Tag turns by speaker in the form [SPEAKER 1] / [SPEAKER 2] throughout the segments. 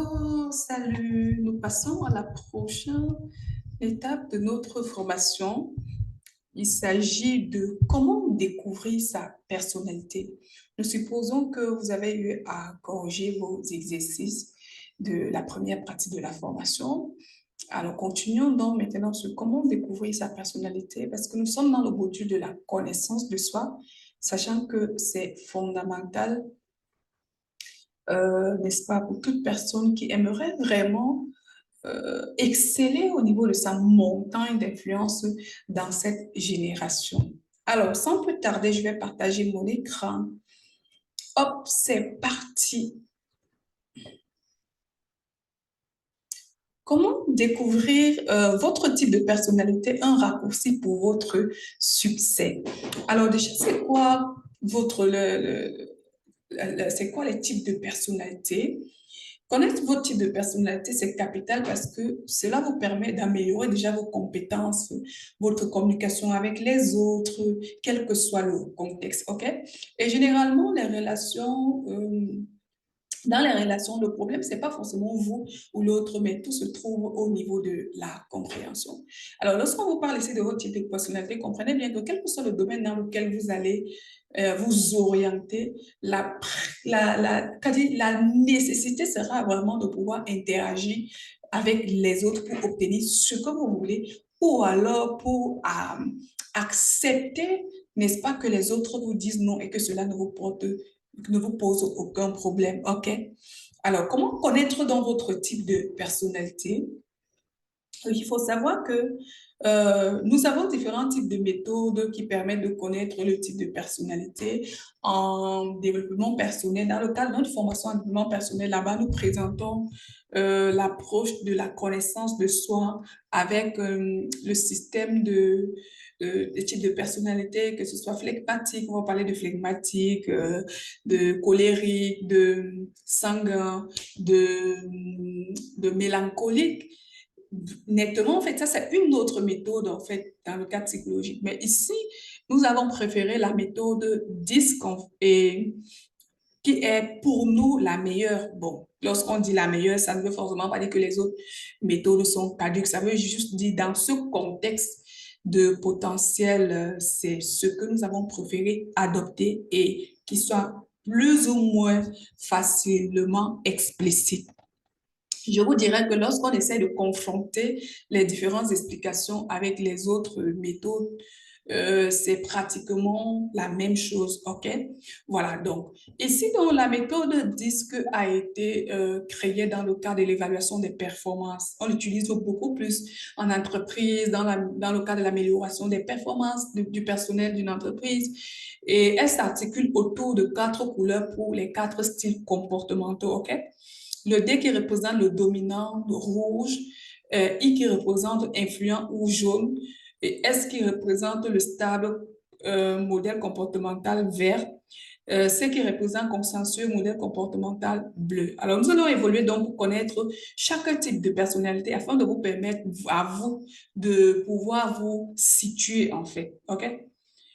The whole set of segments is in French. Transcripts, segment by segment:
[SPEAKER 1] Alors, salut, nous passons à la prochaine étape de notre formation. Il s'agit de comment découvrir sa personnalité. Nous supposons que vous avez eu à corriger vos exercices de la première partie de la formation. Alors, continuons donc maintenant sur comment découvrir sa personnalité parce que nous sommes dans le module de la connaissance de soi, sachant que c'est fondamental, n'est-ce pas, pour toute personne qui aimerait vraiment exceller au niveau de sa montagne d'influence dans cette génération. Alors, sans plus tarder, je vais partager mon écran. Hop, c'est parti. Comment découvrir votre type de personnalité, un raccourci pour votre succès? Alors déjà, c'est quoi c'est quoi les types de personnalité? Connaître votre type de personnalité, c'est capital parce que cela vous permet d'améliorer déjà vos compétences, votre communication avec les autres, quel que soit le contexte, OK? Et généralement, dans les relations, le problème, c'est pas forcément vous ou l'autre, mais tout se trouve au niveau de la compréhension. Alors, lorsqu'on vous parle ici de votre type de personnalité, comprenez bien que quel que soit le domaine dans lequel vous allez vous orienter, la nécessité sera vraiment de pouvoir interagir avec les autres pour obtenir ce que vous voulez ou alors pour accepter, n'est-ce pas, que les autres vous disent non et que cela ne vous pose aucun problème, OK? Alors, comment connaître dans votre type de personnalité? Il faut savoir que nous avons différents types de méthodes qui permettent de connaître le type de personnalité en développement personnel. Dans le cadre de notre formation en développement personnel, là-bas, nous présentons l'approche de la connaissance de soi avec le système de types de personnalité, que ce soit phlegmatique, on va parler de phlegmatique, de colérique, de sanguin, de mélancolique. Nettement, en fait, ça, c'est une autre méthode, en fait, dans le cadre psychologique. Mais ici, nous avons préféré la méthode DISC et qui est pour nous la meilleure. Bon, lorsqu'on dit la meilleure, ça ne veut forcément pas dire que les autres méthodes sont caduques. Ça veut juste dire dans ce contexte de potentiel, c'est ce que nous avons préféré adopter et qui soit plus ou moins facilement explicite. Je vous dirais que lorsqu'on essaie de confronter les différentes explications avec les autres méthodes, c'est pratiquement la même chose, OK? Voilà, donc, ici, dans la méthode DISC a été créée dans le cadre de l'évaluation des performances. On l'utilise beaucoup plus en entreprise, dans le cadre de l'amélioration des performances du personnel d'une entreprise. Et elle s'articule autour de 4 couleurs pour les 4 styles comportementaux, OK? Le D qui représente le dominant, le rouge, I qui représente influent ou jaune, et S qui représente le stable, modèle comportemental vert, C qui représente consensueux, modèle comportemental bleu. Alors, nous allons évoluer donc pour connaître chaque type de personnalité afin de vous permettre à vous de pouvoir vous situer en fait. OK?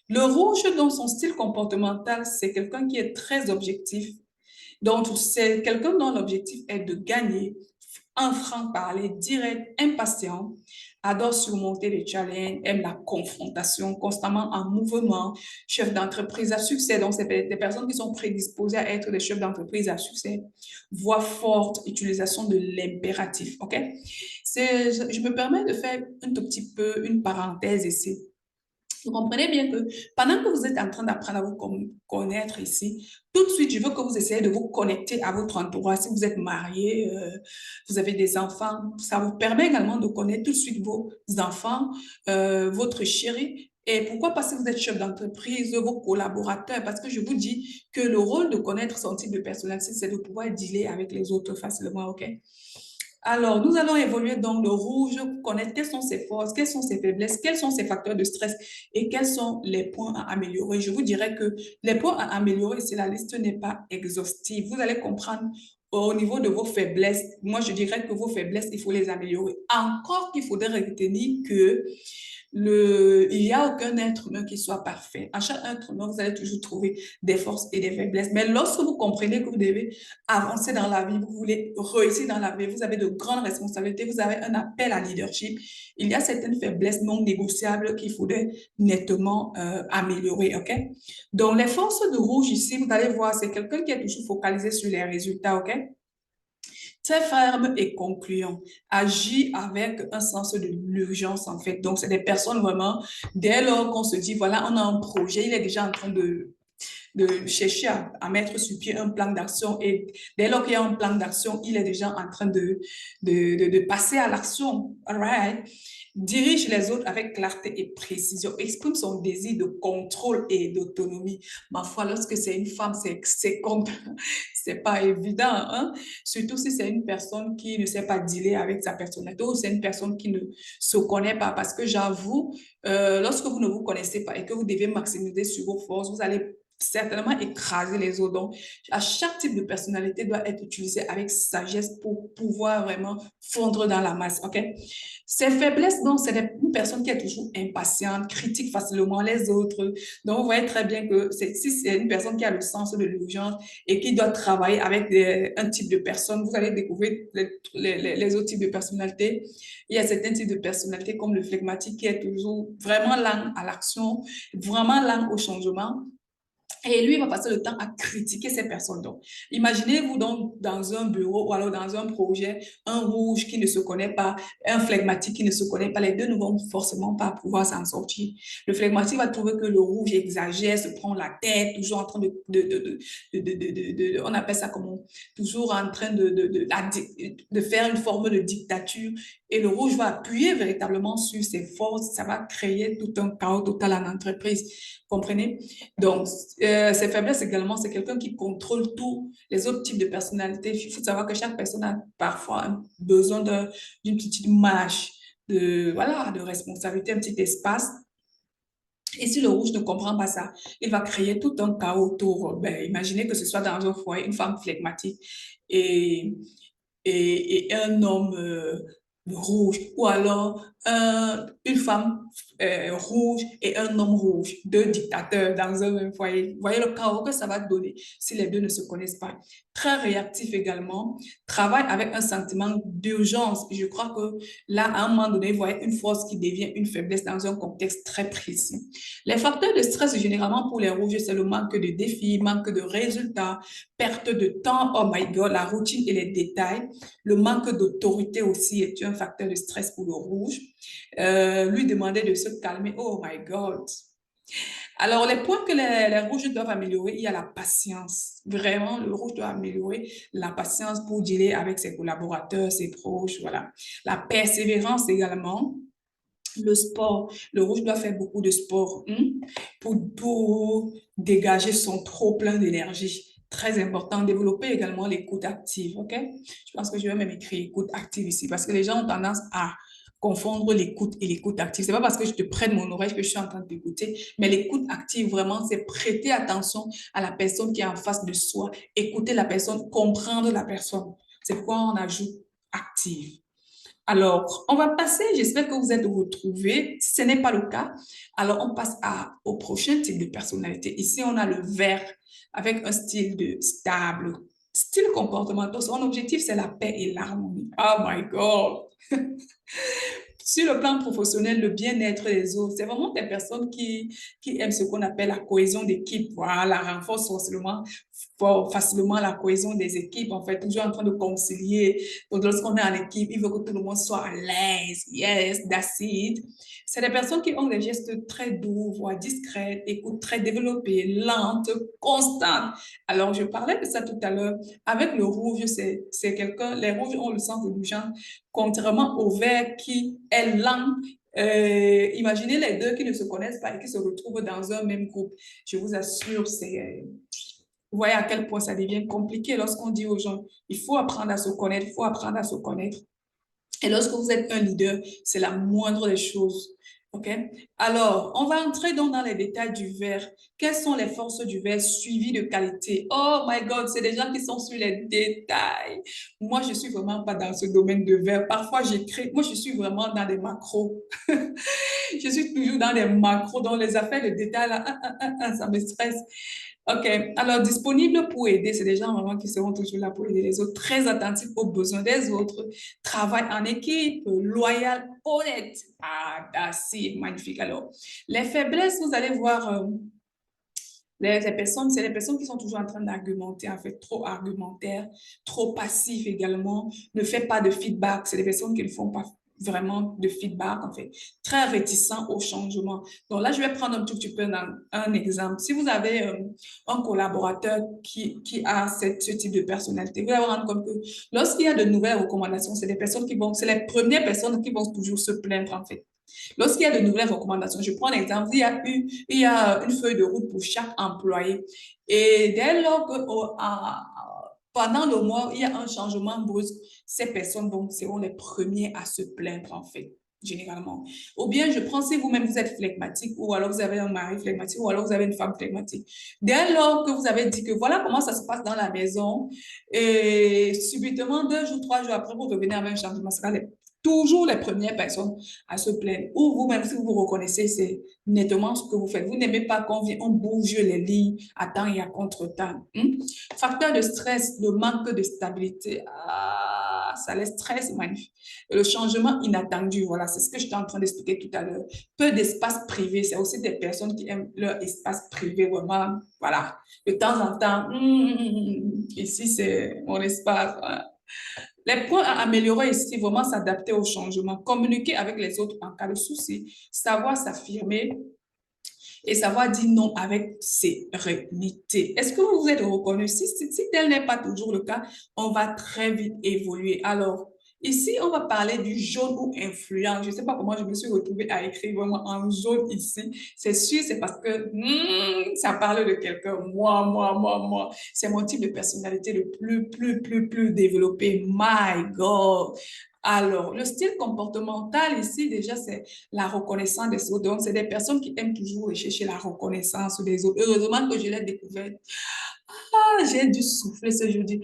[SPEAKER 1] Le rouge, dans son style comportemental, c'est quelqu'un qui est très objectif, donc, c'est quelqu'un dont l'objectif est de gagner, un franc-parler direct, impatient, adore surmonter les challenges, aime la confrontation, constamment en mouvement, chef d'entreprise à succès. Donc, c'est des personnes qui sont prédisposées à être des chefs d'entreprise à succès. Voix forte, utilisation de l'impératif. OK? Je me permets de faire un tout petit peu une parenthèse ici. Vous comprenez bien que pendant que vous êtes en train d'apprendre à vous connaître ici, tout de suite, je veux que vous essayez de vous connecter à votre entourage. Si vous êtes marié, vous avez des enfants, ça vous permet également de connaître tout de suite vos enfants, votre chéri. Et pourquoi? Parce que vous êtes chef d'entreprise, vos collaborateurs. Parce que je vous dis que le rôle de connaître son type de personnalité, c'est de pouvoir dealer avec les autres facilement, OK? Alors, nous allons évoluer dans le rouge, connaître quelles sont ses forces, quelles sont ses faiblesses, quels sont ses facteurs de stress et quels sont les points à améliorer. Je vous dirais que les points à améliorer, si la liste n'est pas exhaustive, vous allez comprendre au niveau de vos faiblesses. Moi, je dirais que vos faiblesses, il faut les améliorer. Encore qu'il faudrait retenir que Il n'y a aucun être humain qui soit parfait. À chaque être humain, vous allez toujours trouver des forces et des faiblesses. Mais lorsque vous comprenez que vous devez avancer dans la vie, vous voulez réussir dans la vie, vous avez de grandes responsabilités, vous avez un appel à leadership, il y a certaines faiblesses non négociables qu'il faudrait nettement améliorer, OK? Donc, les forces de rouge ici, vous allez voir, c'est quelqu'un qui est toujours focalisé sur les résultats, OK? Très ferme et concluant, agit avec un sens de l'urgence en fait. Donc, c'est des personnes vraiment, dès lors qu'on se dit, voilà, on a un projet, il est déjà en train de chercher à mettre sur pied un plan d'action et dès lors qu'il y a un plan d'action, il est déjà en train de passer à l'action. All right? Dirige les autres avec clarté et précision, exprime son désir de contrôle et d'autonomie. Ma foi, lorsque c'est une femme, c'est pas évident, hein? Surtout si c'est une personne qui ne sait pas dealer avec sa personnalité ou c'est une personne qui ne se connaît pas. Parce que j'avoue, lorsque vous ne vous connaissez pas et que vous devez maximiser sur vos forces, vous allez certainement écraser les autres. Donc, à chaque type de personnalité doit être utilisé avec sagesse pour pouvoir vraiment fondre dans la masse, OK? Ses faiblesses, donc, c'est une personne qui est toujours impatiente, critique facilement les autres. Donc, vous voyez très bien que si c'est une personne qui a le sens de l'urgence et qui doit travailler avec un type de personne, vous allez découvrir les autres types de personnalités. Il y a certains types de personnalités comme le phlegmatique qui est toujours vraiment lent à l'action, vraiment lent au changement. Et lui, il va passer le temps à critiquer ces personnes. Donc, imaginez-vous donc dans un bureau ou alors dans un projet, un rouge qui ne se connaît pas, un phlegmatique qui ne se connaît pas. Les deux ne vont forcément pas pouvoir s'en sortir. Le phlegmatique va trouver que le rouge exagère, se prend la tête, toujours en train on appelle ça comment? Toujours en train de faire une forme de dictature. Et le rouge va appuyer véritablement sur ses forces. Ça va créer tout un chaos total en entreprise. Comprenez? Donc, ses faiblesses également, c'est quelqu'un qui contrôle tous les autres types de personnalités. Il faut savoir que chaque personne a parfois besoin d'une petite marge voilà, de responsabilité, un petit espace. Et si le rouge ne comprend pas ça, il va créer tout un chaos autour. Ben, imaginez que ce soit dans un foyer, une femme phlegmatique et, et un homme rouge, ou alors une femme rouge et un homme rouge, deux dictateurs dans un même foyer. Vous voyez le chaos que ça va donner si les deux ne se connaissent pas. Très réactif également, travaille avec un sentiment d'urgence. Je crois que là, à un moment donné, vous voyez une force qui devient une faiblesse dans un contexte très précis. Les facteurs de stress, généralement pour les rouges, c'est le manque de défis, manque de résultats, perte de temps, oh my God, la routine et les détails. Le manque d'autorité aussi est un facteur de stress pour le rouge. Lui demander de se calmer, oh my God. Alors, les points que les rouges doivent améliorer, il y a la patience. Vraiment, le rouge doit améliorer la patience pour dealer avec ses collaborateurs, ses proches, voilà. La persévérance également. Le sport, le rouge doit faire beaucoup de sport pour dégager son trop plein d'énergie. Très important, développer également l'écoute active, OK? Je pense que je vais même écrire écoute active ici parce que les gens ont tendance à confondre l'écoute et l'écoute active. C'est pas parce que je te prête mon oreille que je suis en train de t'écouter, mais l'écoute active, vraiment, c'est prêter attention à la personne qui est en face de soi, écouter la personne, comprendre la personne. C'est pourquoi on ajoute active. Alors, on va passer, j'espère que vous êtes retrouvés. Si ce n'est pas le cas, alors on passe au prochain type de personnalité. Ici, on a le vert avec un style de stable. Style comportemental, son objectif, c'est la paix et l'harmonie. Oh my God! Sur le plan professionnel, le bien-être des autres, c'est vraiment des personnes qui aiment ce qu'on appelle la cohésion d'équipe. Voilà, renforce facilement la cohésion des équipes, en fait, toujours en train de concilier. Donc, lorsqu'on est en équipe, il veut que tout le monde soit à l'aise. Yes, that's it. C'est des personnes qui ont des gestes très doux, voix discrètes, écoute très développée, lente, constante. Alors, je parlais de ça tout à l'heure. Avec le rouge, c'est quelqu'un, les rouges ont le sens de l'urgence, contrairement au vert qui est lent. Imaginez les deux qui ne se connaissent pas et qui se retrouvent dans un même groupe. Je vous assure, vous voyez à quel point ça devient compliqué lorsqu'on dit aux gens, il faut apprendre à se connaître, il faut apprendre à se connaître. Et lorsque vous êtes un leader, c'est la moindre des choses. OK? Alors, on va entrer donc dans les détails du verbe. Quelles sont les forces du verbe suivies de qualité? Oh my God, c'est des gens qui sont sur les détails. Moi, je suis vraiment pas dans ce domaine de verbe. Parfois, j'écris. Moi, je suis vraiment dans des macros. Je suis toujours dans des macros, dans les affaires de détails, là, ça me stresse. OK. Alors, disponible pour aider, c'est des gens vraiment qui seront toujours là pour aider les autres, très attentifs aux besoins des autres, travail en équipe, loyal, honnête. Ah, c'est magnifique. Alors, les faiblesses, vous allez voir, les personnes, c'est les personnes qui sont toujours en train d'argumenter, en fait, trop argumentaires, trop passifs également, ne fait pas de feedback. C'est des personnes qui ne font pas vraiment de feedback, en fait, très réticents au changement. Donc là, je vais prendre un tout petit peu un exemple. Si vous avez un collaborateur qui a ce type de personnalité, vous allez vous rendre compte que lorsqu'il y a de nouvelles recommandations, c'est des personnes qui vont, c'est les premières personnes qui vont toujours se plaindre, en fait. Lorsqu'il y a de nouvelles recommandations, je prends un exemple, il y a une feuille de route pour chaque employé. Et dès lors que pendant le mois, il y a un changement brusque, ces personnes seront les premiers à se plaindre, en fait, généralement. Ou bien, je prends si vous-même vous êtes flegmatique, ou alors vous avez un mari flegmatique, ou alors vous avez une femme flegmatique. Dès lors que vous avez dit que voilà comment ça se passe dans la maison, et subitement, 2 jours, 3 jours après, vous revenez avec un changement, ce sera toujours les premières personnes à se plaindre. Ou vous-même, si vous vous reconnaissez, c'est nettement ce que vous faites. Vous n'aimez pas on bouge les lignes à temps et à contre-temps. Facteur de stress, le manque de stabilité. Ah, ça les stresse magnifique. Et le changement inattendu, voilà, c'est ce que j'étais en train d'expliquer tout à l'heure. Peu d'espace privé, c'est aussi des personnes qui aiment leur espace privé, vraiment, voilà. De temps en temps, ici, c'est mon espace. Voilà. Les points à améliorer ici, vraiment s'adapter au changement, communiquer avec les autres en cas de souci, savoir s'affirmer et savoir dire non avec sérénité. Est-ce que vous vous êtes reconnu? Si tel n'est pas toujours le cas, on va très vite évoluer. Alors, ici, on va parler du jaune ou influent. Je ne sais pas comment je me suis retrouvée à écrire vraiment en jaune ici. C'est sûr, c'est parce que ça parle de quelqu'un. Moi. C'est mon type de personnalité le plus développé. My God. Alors, le style comportemental ici, déjà, c'est la reconnaissance des autres. Donc, c'est des personnes qui aiment toujours rechercher la reconnaissance des autres. Heureusement que je l'ai découvert. Ah, j'ai dû souffler ce jeudi.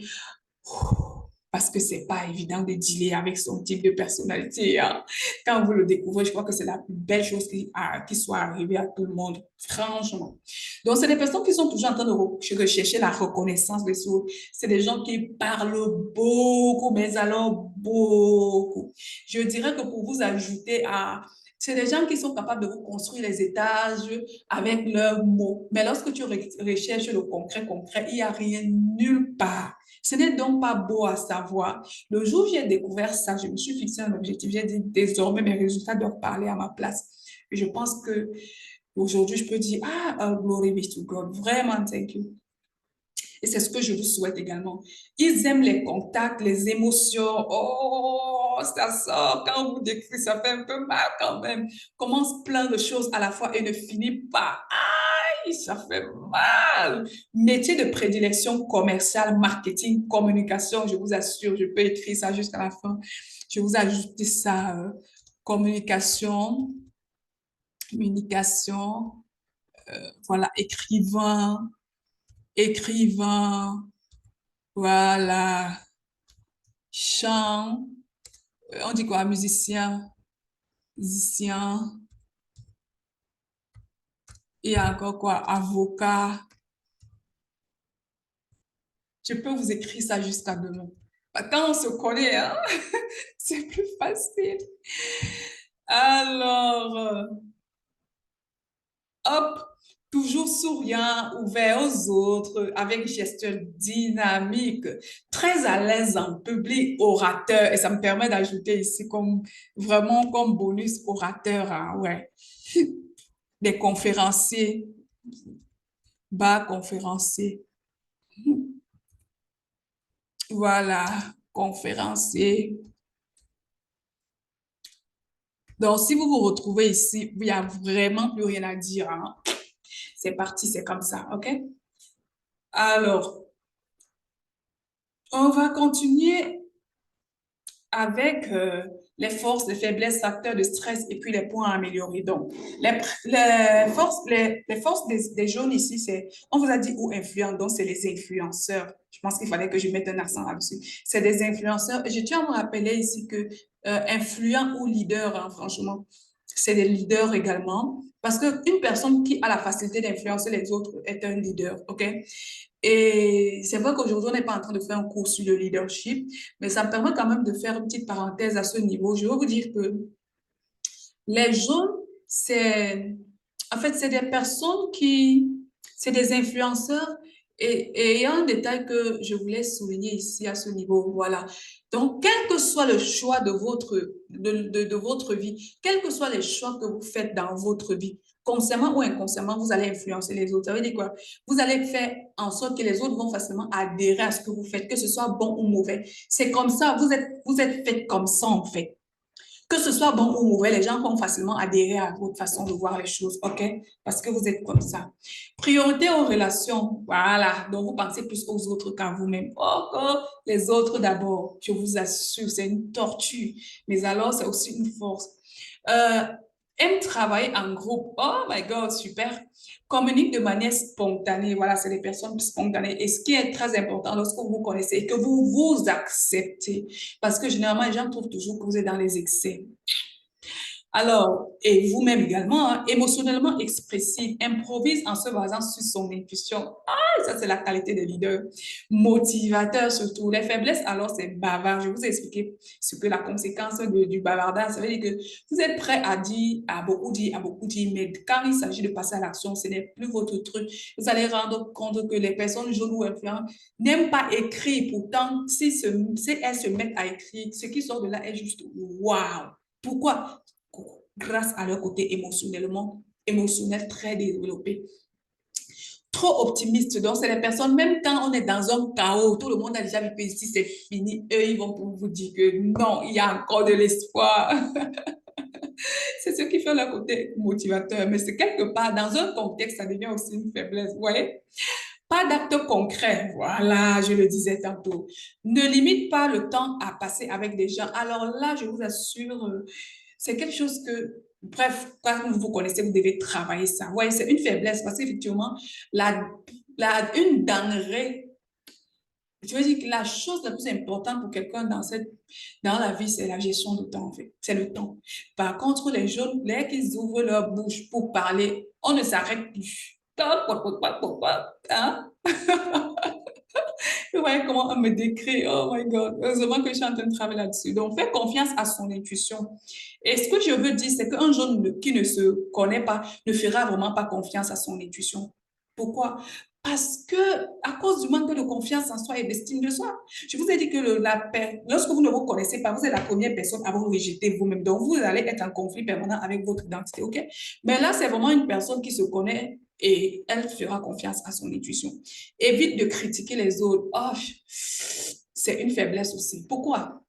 [SPEAKER 1] Parce que c'est pas évident de dealer avec son type de personnalité, hein. Quand vous le découvrez, je crois que c'est la plus belle chose qui soit arrivée à tout le monde, franchement. Donc, c'est des personnes qui sont toujours en train de rechercher la reconnaissance des autres. C'est des gens qui parlent beaucoup, mais alors beaucoup. Je dirais que pour vous ajouter à... C'est des gens qui sont capables de vous construire les étages avec leurs mots. Mais lorsque tu recherches le concret, il n'y a rien nulle part. Ce n'est donc pas beau à savoir. Le jour où j'ai découvert ça, je me suis fixé un objectif. J'ai dit désormais mes résultats doivent parler à ma place. Et je pense que aujourd'hui, je peux dire, glory be to God. Vraiment, thank you. Et c'est ce que je vous souhaite également. Ils aiment les contacts, les émotions. Oh, ça sort. Quand vous décrivez, ça fait un peu mal quand même. Commence plein de choses à la fois et ne finit pas. Aïe, ça fait mal. Métier de prédilection commerciale, marketing, communication. Je vous assure, je peux écrire ça jusqu'à la fin. Je vous ajoute ça. Communication, communication, voilà, écrivain, voilà, chant, on dit quoi, musicien, il y a encore quoi, avocat. Je peux vous écrire ça jusqu'à demain. Quand on se connaît, hein, c'est plus facile. Alors, hop, toujours souriant, ouvert aux autres, avec gestion dynamique, très à l'aise en public, orateur. Et ça me permet d'ajouter ici comme vraiment comme bonus orateur, hein, ouais. Des conférenciers, bas conférenciers. Voilà, conférencier. Donc, si vous vous retrouvez ici, il n'y a vraiment plus rien à dire, hein. C'est parti, c'est comme ça, OK? Alors, on va continuer avec les forces, les faiblesses, facteurs de stress et puis les points à améliorer. Donc, les forces des jeunes ici, c'est, on vous a dit où influents, donc c'est les influenceurs. Je pense qu'il fallait que je mette un accent là-dessus. C'est des influenceurs. Et je tiens à me rappeler ici que influents ou leaders, hein, franchement, c'est des leaders également. Parce qu'une personne qui a la facilité d'influencer les autres est un leader, OK? Et c'est vrai qu'aujourd'hui, on n'est pas en train de faire un cours sur le leadership, mais ça me permet quand même de faire une petite parenthèse à ce niveau. Je veux vous dire que les jeunes, c'est, en fait, c'est des personnes c'est des influenceurs. Et il y a un détail que je voulais souligner ici à ce niveau. Voilà. Donc, quel que soit le choix de votre vie, quels que soient les choix que vous faites dans votre vie, consciemment ou inconsciemment, vous allez influencer les autres. Ça veut dire quoi? Vous allez faire en sorte que les autres vont facilement adhérer à ce que vous faites, que ce soit bon ou mauvais. C'est comme ça. Vous êtes fait comme ça, en fait. Que ce soit bon ou mauvais, les gens vont facilement adhérer à votre façon de voir les choses, OK? Parce que vous êtes comme ça. Priorité aux relations, voilà. Donc, vous pensez plus aux autres qu'à vous-même. Oh, oh, les autres d'abord, je vous assure, c'est une torture. Mais alors, c'est aussi une force. Euh, Aime travailler en groupe. Oh my God, super. Communique de manière spontanée. Voilà, c'est des personnes spontanées. Et ce qui est très important lorsque vous vous connaissez et que vous vous acceptez, parce que généralement, les gens trouvent toujours que vous êtes dans les excès. Alors, et vous-même également, hein, émotionnellement expressif, improvise en se basant sur son intuition. Ah, ça, c'est la qualité des leaders. Motivateur surtout. Les faiblesses, alors, c'est bavard. Je vous ai expliqué ce que la conséquence du bavardage, ça veut dire que vous êtes prêt à dire, à beaucoup dire, mais quand il s'agit de passer à l'action, ce n'est plus votre truc. Vous allez rendre compte que les personnes jeunes ou influentes n'aiment pas écrire. Pourtant, si elles se mettent à écrire, ce qui sort de là est juste waouh. Pourquoi? Grâce à leur côté émotionnel très développé. Trop optimiste. Donc, c'est les personnes, même quand on est dans un chaos, tout le monde a déjà vu que ici c'est fini, eux, ils vont pour vous dire que non, il y a encore de l'espoir. C'est ce qui fait leur côté motivateur. Mais c'est quelque part, dans un contexte, ça devient aussi une faiblesse. Vous voyez? Pas d'acte concret. Voilà, je le disais tantôt. Ne limite pas le temps à passer avec des gens. Alors là, je vous assure, c'est quelque chose que, bref, quand vous vous connaissez, vous devez travailler ça. Ouais, c'est une faiblesse parce qu'effectivement, une denrée, je veux dire que la chose la plus importante pour quelqu'un dans la vie, c'est la gestion du temps, en fait. C'est le temps. Par contre, les jeunes, dès qu'ils ouvrent leur bouche pour parler, on ne s'arrête plus. Hein? Vous voyez comment on me décrit. Oh my God. Heureusement que je suis en train de travailler là-dessus. Donc, fais confiance à son intuition. Et ce que je veux dire, c'est qu'un jeune qui ne se connaît pas ne fera vraiment pas confiance à son intuition. Pourquoi? Parce que, à cause du manque de confiance en soi et d'estime de soi, je vous ai dit que lorsque vous ne vous connaissez pas, vous êtes la première personne à vous rejeter vous-même. Donc, vous allez être en conflit permanent avec votre identité, OK? Mais là, c'est vraiment une personne qui se connaît et elle fera confiance à son intuition. Évite de critiquer les autres. Oh, c'est une faiblesse aussi. Pourquoi?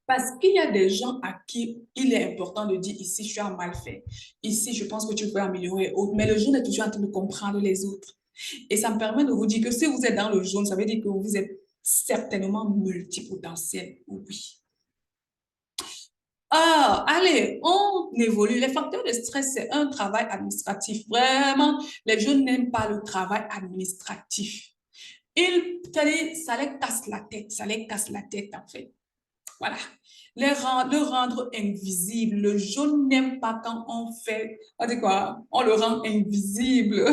[SPEAKER 1] Parce qu'il y a des gens à qui il est important de dire ici, tu as mal fait. Ici, je pense que tu peux améliorer. Mais le jaune est toujours en train de comprendre les autres. Et ça me permet de vous dire que si vous êtes dans le jaune, ça veut dire que vous êtes certainement multipotentiel. Oui. Ah, allez, on évolue. Les facteurs de stress, c'est un travail administratif. Vraiment, les jeunes n'aiment pas le travail administratif. Ça les casse la tête, ça les casse la tête en fait. Voilà. Le rendre invisible. Le jaune n'aime pas quand on dit quoi? On le rend invisible.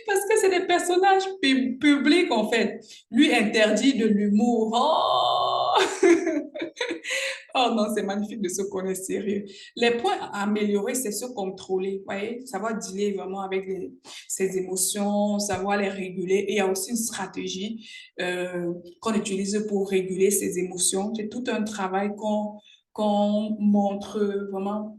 [SPEAKER 1] Parce que c'est des personnages publics en fait. Lui interdit de l'humour. Oh! Oh non, c'est magnifique de se connaître sérieux. Les points à améliorer, c'est se contrôler, vous voyez, savoir dealer vraiment avec ses émotions, savoir les réguler. Et il y a aussi une stratégie qu'on utilise pour réguler ses émotions. C'est tout un travail qu'on montre vraiment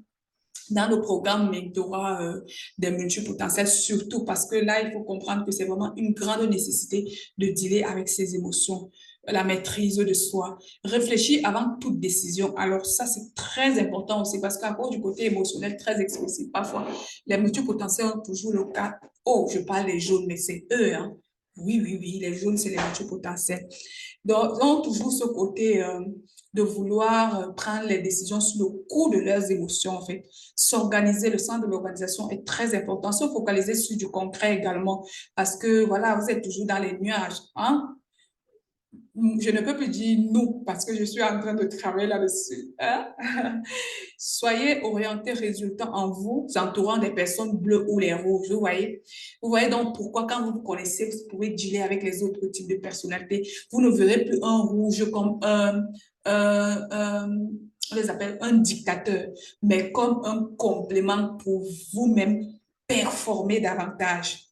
[SPEAKER 1] dans le programme Mentorat des multipotentiels, surtout parce que là, il faut comprendre que c'est vraiment une grande nécessité de dealer avec ses émotions, la maîtrise de soi, réfléchir avant toute décision. Alors ça, c'est très important aussi parce qu'à cause du côté émotionnel très expressif, parfois, les multipotentiels ont toujours le cas. Oh, je parle des jaunes, mais c'est eux, hein. Oui, oui, oui, les jaunes, c'est les multipotentiels. Donc, ils ont toujours ce côté de vouloir prendre les décisions sur le cours de leurs émotions, en fait. S'organiser, le sens de l'organisation est très important. Se focaliser sur du concret également, parce que, voilà, vous êtes toujours dans les nuages, hein? Je ne peux plus dire nous parce que je suis en train de travailler là-dessus, hein. Soyez orienté résultat en vous entourant des personnes bleues ou les rouges, vous voyez. Vous voyez donc pourquoi quand vous vous connaissez, vous pouvez dealer avec les autres types de personnalités. Vous ne verrez plus un rouge comme on les appelle un dictateur, mais comme un complément pour vous-même performer davantage.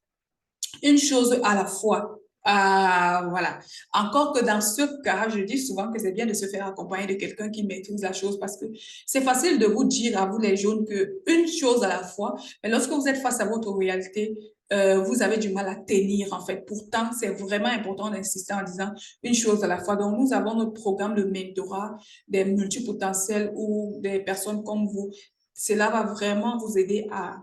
[SPEAKER 1] Une chose à la fois. Ah, voilà. Encore que dans ce cas, je dis souvent que c'est bien de se faire accompagner de quelqu'un qui maîtrise la chose parce que c'est facile de vous dire à vous les jaunes que une chose à la fois, mais lorsque vous êtes face à votre réalité, vous avez du mal à tenir en fait. Pourtant, c'est vraiment important d'insister en disant une chose à la fois. Donc, nous avons notre programme de mentorat des multipotentiels ou des personnes comme vous. Cela va vraiment vous aider à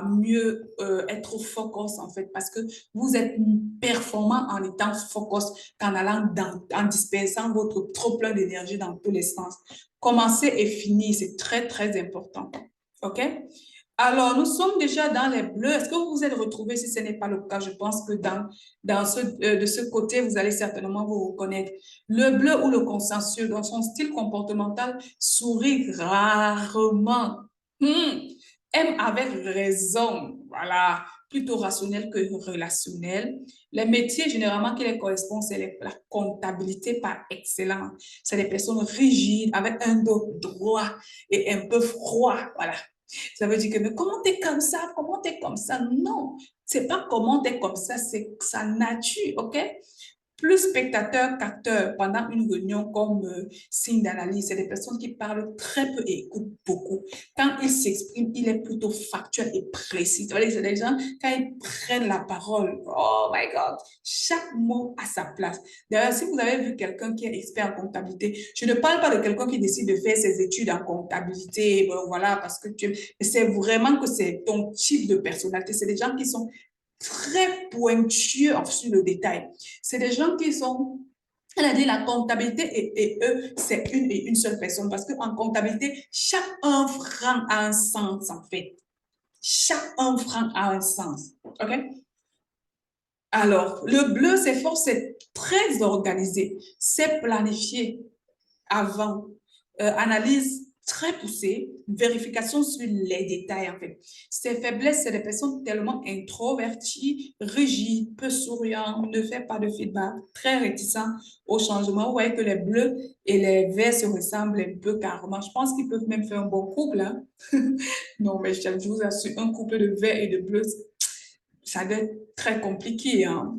[SPEAKER 1] mieux être focus en fait parce que vous êtes performant en étant focus qu'en allant en dispersant votre trop plein d'énergie dans tous les sens. Commencer et finir, c'est très très important. OK? Alors, nous sommes déjà dans les bleus. Est-ce que vous vous êtes retrouvés? Si ce n'est pas le cas, je pense que de ce côté, vous allez certainement vous reconnaître. Le bleu ou le consensuel, dans son style comportemental, sourit rarement. Hmm. Aime avec raison, voilà, plutôt rationnel que relationnel. Les métiers généralement qui les correspondent, c'est la comptabilité par excellence. C'est des personnes rigides, avec un dos droit et un peu froid, voilà. Ça veut dire que, mais comment t'es comme ça? Comment t'es comme ça? Non, c'est pas comment t'es comme ça, c'est sa nature, ok? Plus spectateur qu'acteur pendant une réunion comme signe d'analyse. C'est des personnes qui parlent très peu et écoutent beaucoup. Quand ils s'expriment, il est plutôt factuel et précis. C'est des gens, quand ils prennent la parole, oh my God, chaque mot a sa place. D'ailleurs, si vous avez vu quelqu'un qui est expert en comptabilité, je ne parle pas de quelqu'un qui décide de faire ses études en comptabilité, bon, voilà, parce que c'est vraiment que c'est ton type de personnalité. C'est des gens qui sont très pointueux sur le détail. C'est des gens qui sont, elle a dit la comptabilité et eux, c'est une et une seule personne parce qu'en comptabilité, chaque un franc a un sens en fait. Chaque un franc a un sens. OK? Alors, le bleu, c'est fort, c'est très organisé, c'est planifié avant, analyse très poussée, vérification sur les détails en fait. Ses faiblesses, c'est des personnes tellement introverties, rigides, peu souriantes, ne fait pas de feedback, très réticents au changement. Vous voyez que les bleus et les verts se ressemblent un peu carrément. Je pense qu'ils peuvent même faire un bon couple, hein. Non, mais je vous assure, un couple de verts et de bleus, ça doit être très compliqué, hein.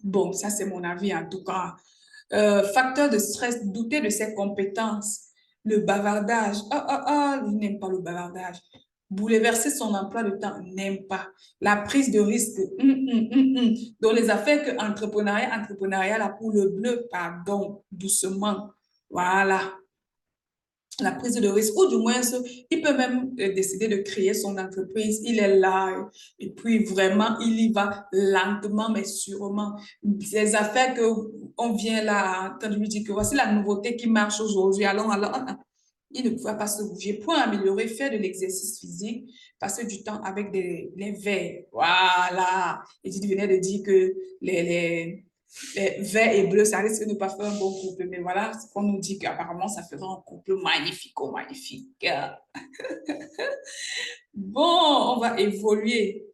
[SPEAKER 1] Bon, ça c'est mon avis en tout cas. Facteur de stress, douter de ses compétences, le bavardage. Ah, ah, ah, il n'aime pas le bavardage. Bouleverser son emploi de temps, n'aime pas. La prise de risque, dans les affaires que entrepreneuriat, là, pour le bleu, pardon, doucement. Voilà la prise de risque, ou du moins, il peut même décider de créer son entreprise. Il est là, et puis vraiment, il y va lentement, mais sûrement. Les affaires que on vient là, quand je lui dis que voici la nouveauté qui marche aujourd'hui, allons, allons, il ne pouvait pas se bouger. Pour améliorer, faire de l'exercice physique, passer du temps avec les verts. Voilà. Et tu venais de dire que vert et bleu, ça risque de ne pas faire un bon couple. Mais voilà, ce qu'on nous dit qu'apparemment, ça fera un couple magnifique, oh magnifique. Bon, on va évoluer.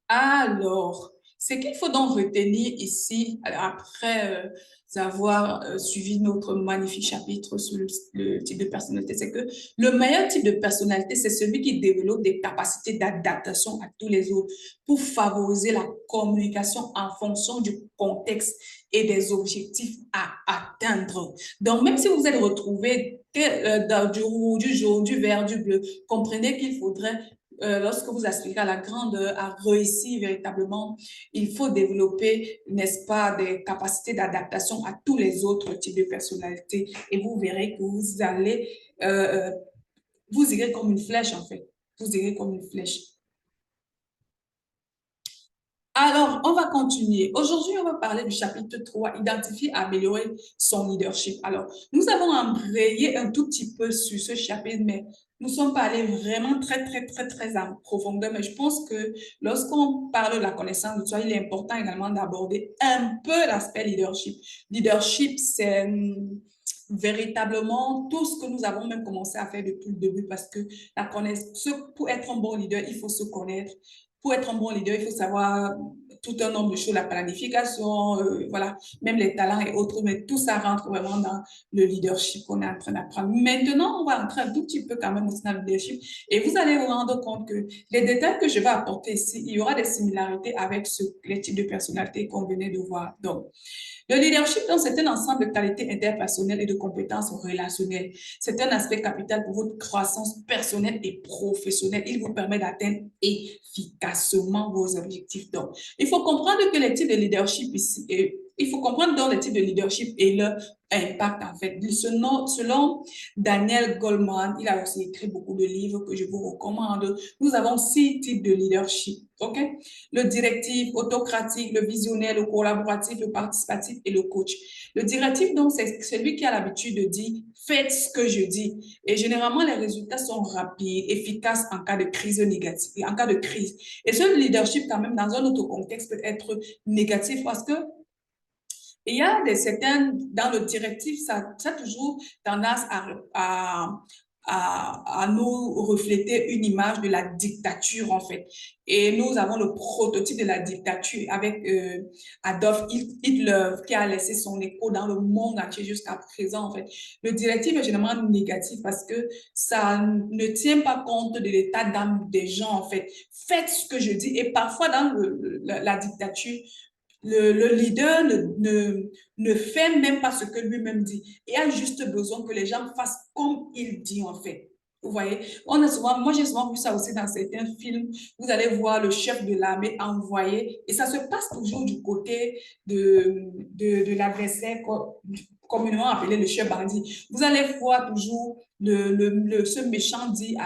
[SPEAKER 1] Alors, ce qu'il faut donc retenir ici, après avoir suivi notre magnifique chapitre sur le type de personnalité, c'est que le meilleur type de personnalité, c'est celui qui développe des capacités d'adaptation à tous les autres pour favoriser la communication en fonction du contexte et des objectifs à atteindre. Donc, même si vous êtes retrouvé dans du rouge, du jaune, du vert, du bleu, comprenez qu'il faudrait lorsque vous aspirez à la grandeur, à réussir véritablement, il faut développer, n'est-ce pas, des capacités d'adaptation à tous les autres types de personnalités. Et vous verrez que euh, vous irez comme une flèche en fait. Vous irez comme une flèche. va continuer. Aujourd'hui, on va parler du chapitre 3, identifier, améliorer son leadership. Alors, nous avons embrayé un tout petit peu sur ce chapitre, mais nous sommes pas allés vraiment très en profondeur. Mais je pense que lorsqu'on parle de la connaissance de soi, il est important également d'aborder un peu l'aspect leadership. Leadership, c'est véritablement tout ce que nous avons même commencé à faire depuis le début parce que la connaissance, pour être un bon leader, il faut se connaître. Pour être un bon leader, il faut savoir tout un nombre de choses, la planification, voilà, même les talents et autres, mais tout ça rentre vraiment dans le leadership qu'on est en train d'apprendre. Maintenant, on va entrer un tout petit peu quand même aussi dans le leadership et vous allez vous rendre compte que les détails que je vais apporter ici, il y aura des similarités avec les types de personnalités qu'on venait de voir. Donc, le leadership, donc, c'est un ensemble de qualités interpersonnelles et de compétences relationnelles. C'est un aspect capital pour votre croissance personnelle et professionnelle. Il vous permet d'atteindre efficacement vos objectifs. Donc, il faut comprendre que les types de leadership ici, il faut comprendre donc les types de leadership et leur impact en fait. Selon Daniel Goleman, il a aussi écrit beaucoup de livres que je vous recommande. Nous avons 6 types de leadership. OK? Le directif, autocratique, le visionnaire, le collaboratif, le participatif et le coach. Le directif, donc, c'est celui qui a l'habitude de dire faites ce que je dis. Et généralement, les résultats sont rapides, efficaces en cas de crise négative, en cas de crise. Et ce leadership, quand même, dans un autre contexte, peut être négatif parce que il y a certains, dans le directif, ça a toujours tendance à nous refléter une image de la dictature, en fait. Et nous avons le prototype de la dictature avec Adolf Hitler qui a laissé son écho dans le monde entier jusqu'à présent, en fait. Le directif est généralement négatif parce que ça ne tient pas compte de l'état d'âme des gens, en fait. Faites ce que je dis. Et parfois, dans la dictature, le leader ne fait même pas ce que lui-même dit et a juste besoin que les gens fassent comme il dit en fait. Vous voyez, moi j'ai souvent vu ça aussi dans certains films. Vous allez voir le chef de l'armée envoyé et ça se passe toujours du côté de l'adversaire communément appelé le chef bandit. Vous allez voir toujours ce méchant dit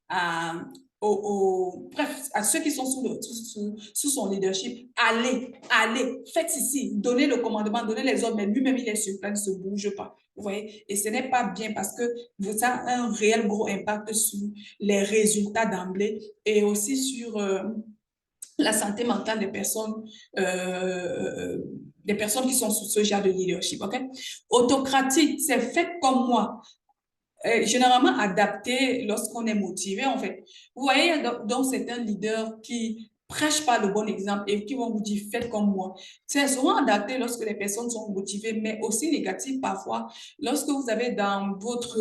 [SPEAKER 1] à, bref, à ceux qui sont sous son leadership, allez, faites ici, donnez le commandement, donnez les ordres, mais lui-même, il est sur place, il ne se bouge pas. Vous voyez? Et ce n'est pas bien parce que ça a un réel gros impact sur les résultats d'emblée et aussi sur la santé mentale des personnes qui sont sous ce genre de leadership. OK? Autocratique, c'est fait comme moi. Généralement adapté lorsqu'on est motivé, en fait. Vous voyez, donc c'est un leader qui prêche pas le bon exemple et qui vont vous dire faites comme moi. C'est souvent adapté lorsque les personnes sont motivées, mais aussi négatif parfois lorsque vous avez dans votre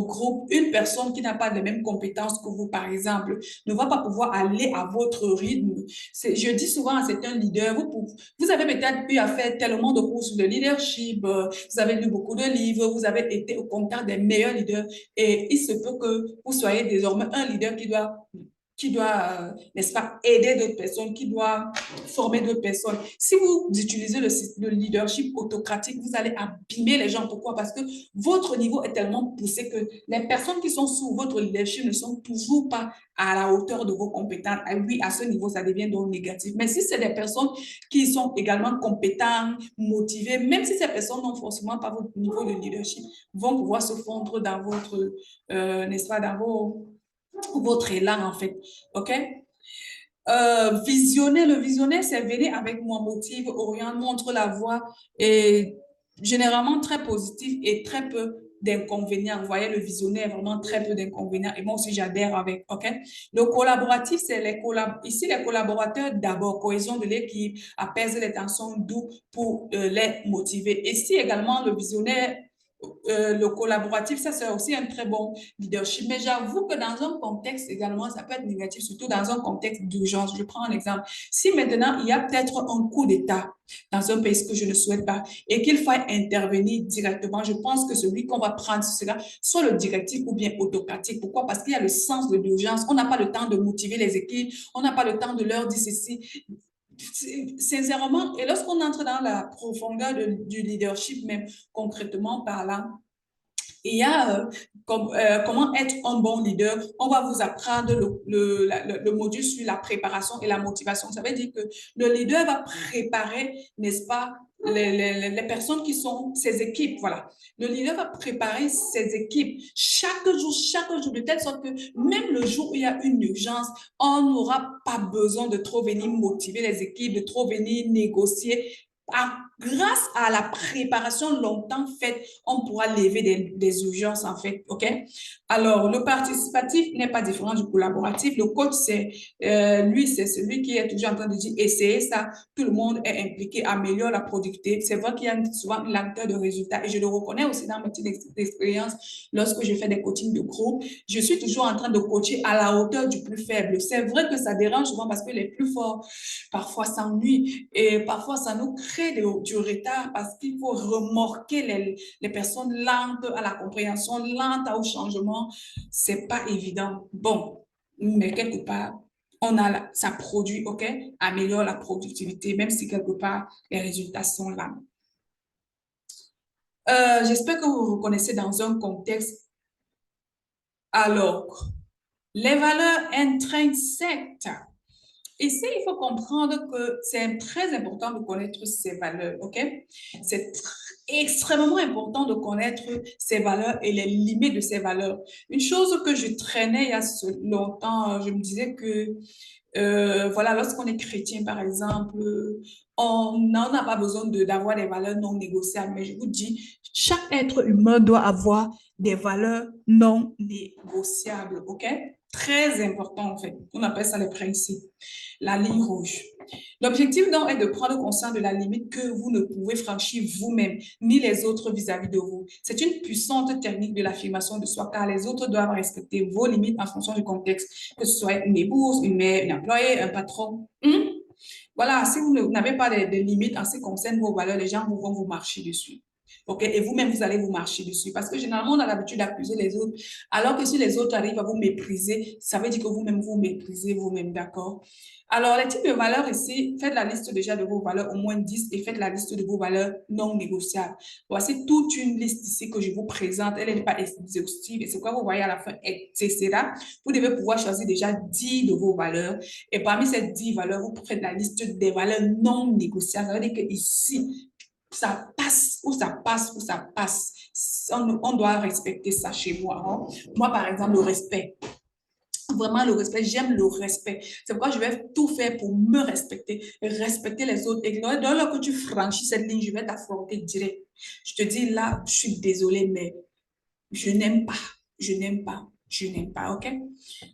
[SPEAKER 1] groupe une personne qui n'a pas les mêmes compétences que vous, par exemple, ne va pas pouvoir aller à votre rythme. Je dis souvent à certains leaders, vous avez peut-être eu à faire tellement de cours sur le leadership, vous avez lu beaucoup de livres, vous avez été au contact des meilleurs leaders et il se peut que vous soyez désormais un leader qui doit, n'est-ce pas, aider d'autres personnes, qui doit former d'autres personnes. Si vous utilisez le leadership autocratique, vous allez abîmer les gens. Pourquoi? Parce que votre niveau est tellement poussé que les personnes qui sont sous votre leadership ne sont toujours pas à la hauteur de vos compétences. Et oui, à ce niveau, ça devient donc négatif. Mais si c'est des personnes qui sont également compétentes, motivées, même si ces personnes n'ont forcément pas votre niveau de leadership, vont pouvoir se fondre dans votre, n'est-ce pas, dans votre élan, en fait. OK? Visionner, le visionnaire, c'est venir avec moi, motive, oriente, montre la voie et généralement très positif et très peu d'inconvénients. Vous voyez, le visionnaire, vraiment très peu d'inconvénients. Et moi aussi, j'adhère avec, OK? Le collaboratif, c'est ici, les collaborateurs d'abord, cohésion de l'équipe, apaise les tensions, d'où pour les motiver. Ici également, le visionnaire, le collaboratif, ça c'est aussi un très bon leadership. Mais j'avoue que dans un contexte également, ça peut être négatif, surtout dans un contexte d'urgence. Je prends un exemple. Si maintenant il y a peut-être un coup d'État dans un pays, ce que je ne souhaite pas, et qu'il faut intervenir directement, je pense que celui qu'on va prendre cela, soit le directif ou bien autocratique. Pourquoi? Parce qu'il y a le sens de l'urgence. On n'a pas le temps de motiver les équipes, on n'a pas le temps de leur dire ceci. Sincèrement, et lorsqu'on entre dans la profondeur du leadership, même concrètement parlant, Il y a comment être un bon leader. On va vous apprendre le module sur la préparation et la motivation. Ça veut dire que le leader va préparer, n'est-ce pas, les personnes qui sont ses équipes. Voilà. Le leader va préparer ses équipes chaque jour, de telle sorte que même le jour où il y a une urgence, on n'aura pas besoin de trop venir motiver les équipes, de trop venir négocier. Grâce à la préparation longtemps faite, on pourra lever des urgences, en fait, OK? Alors, le participatif n'est pas différent du collaboratif. Le coach, lui, c'est celui qui est toujours en train de dire, essayez ça, tout le monde est impliqué, améliore la productivité. C'est vrai qu'il y a souvent un acteur de résultats et je le reconnais aussi dans mes petites expériences lorsque je fais des coachings de groupe. Je suis toujours en train de coacher à la hauteur du plus faible. C'est vrai que ça dérange souvent parce que les plus forts parfois s'ennuient et parfois ça nous crée du retard parce qu'il faut remorquer les personnes lentes à la compréhension, lentes au changement. C'est pas évident. Bon, mais quelque part, ça produit, OK? Améliore la productivité, même si quelque part, les résultats sont là. J'espère que vous vous reconnaissez dans un contexte. Alors, les valeurs intrinsèques. Ici, il faut comprendre que c'est très important de connaître ses valeurs, OK? C'est extrêmement important de connaître ses valeurs et les limites de ses valeurs. Une chose que je traînais il y a longtemps, je me disais que voilà, lorsqu'on est chrétien, par exemple, on n'en a pas besoin d'avoir des valeurs non négociables. Mais je vous dis, chaque être humain doit avoir des valeurs non négociables, OK? Très important, en fait. On appelle ça les principes. La ligne rouge. L'objectif, donc, est de prendre conscience de la limite que vous ne pouvez franchir vous-même, ni les autres vis-à-vis de vous. C'est une puissante technique de l'affirmation de soi, car les autres doivent respecter vos limites en fonction du contexte, que ce soit une épouse, une mère, une employée, un patron. Voilà, si vous n'avez pas de limites en ce qui concerne vos valeurs, les gens vont vous marcher dessus. OK? Et vous-même, vous allez vous marcher dessus. Parce que généralement, on a l'habitude d'accuser les autres. Alors que si les autres arrivent à vous mépriser, ça veut dire que vous-même, vous méprisez vous-même. D'accord? Alors, les types de valeurs ici, faites la liste déjà de vos valeurs, au moins 10, et faites la liste de vos valeurs non négociables. Voici toute une liste ici que je vous présente. Elle n'est pas exhaustive. Et c'est quoi vous voyez à la fin, etc. Vous devez pouvoir choisir déjà 10 de vos valeurs. Et parmi ces 10 valeurs, vous faites la liste des valeurs non négociables. Ça veut dire que ici, ça passe ou ça passe ou ça passe. On doit respecter ça chez moi. Hein. Moi, par exemple, le respect. Vraiment, le respect, j'aime le respect. C'est pourquoi je vais tout faire pour me respecter, respecter les autres. Et dès lors que tu franchis cette ligne, je vais t'affronter direct. Je te dis là, je suis désolée, mais je n'aime pas, je n'aime pas, je n'aime pas, OK?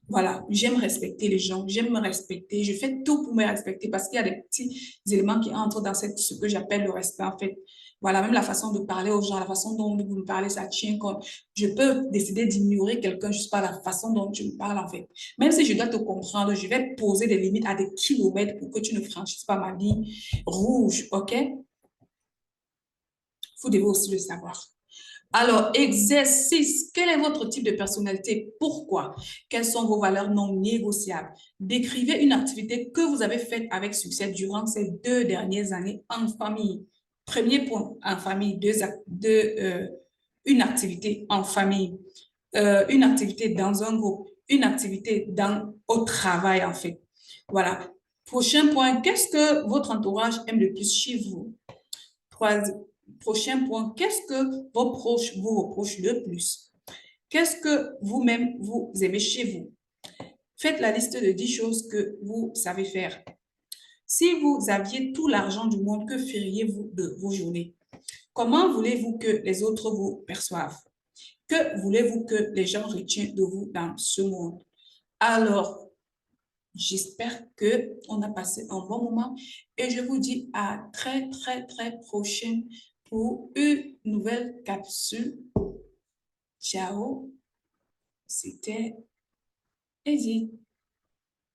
[SPEAKER 1] Voilà, j'aime respecter les gens, j'aime me respecter, je fais tout pour me respecter parce qu'il y a des petits éléments qui entrent dans ce que j'appelle le respect, en fait. Voilà, même la façon de parler aux gens, la façon dont vous me parlez, ça tient compte. Je peux décider d'ignorer quelqu'un juste par la façon dont tu me parles, en fait. Même si je dois te comprendre, je vais poser des limites à des kilomètres pour que tu ne franchisses pas ma ligne rouge, OK? Vous devez aussi le savoir. Alors, exercice. Quel est votre type de personnalité? Pourquoi? Quelles sont vos valeurs non négociables? Décrivez une activité que vous avez faite avec succès durant ces 2 dernières années en famille. Premier point, en famille. Une activité en famille. Une activité dans un groupe. Une activité au travail, en fait. Voilà. Prochain point, qu'est-ce que votre entourage aime le plus chez vous? Prochain point, qu'est-ce que vos proches vous reprochent le plus? Qu'est-ce que vous-même vous aimez chez vous? Faites la liste de 10 choses que vous savez faire. Si vous aviez tout l'argent du monde, que feriez-vous de vos journées? Comment voulez-vous que les autres vous perçoivent? Que voulez-vous que les gens retiennent de vous dans ce monde? Alors, j'espère que on a passé un bon moment et je vous dis à très, très, très prochaine pour une nouvelle capsule. Ciao, c'était Edith.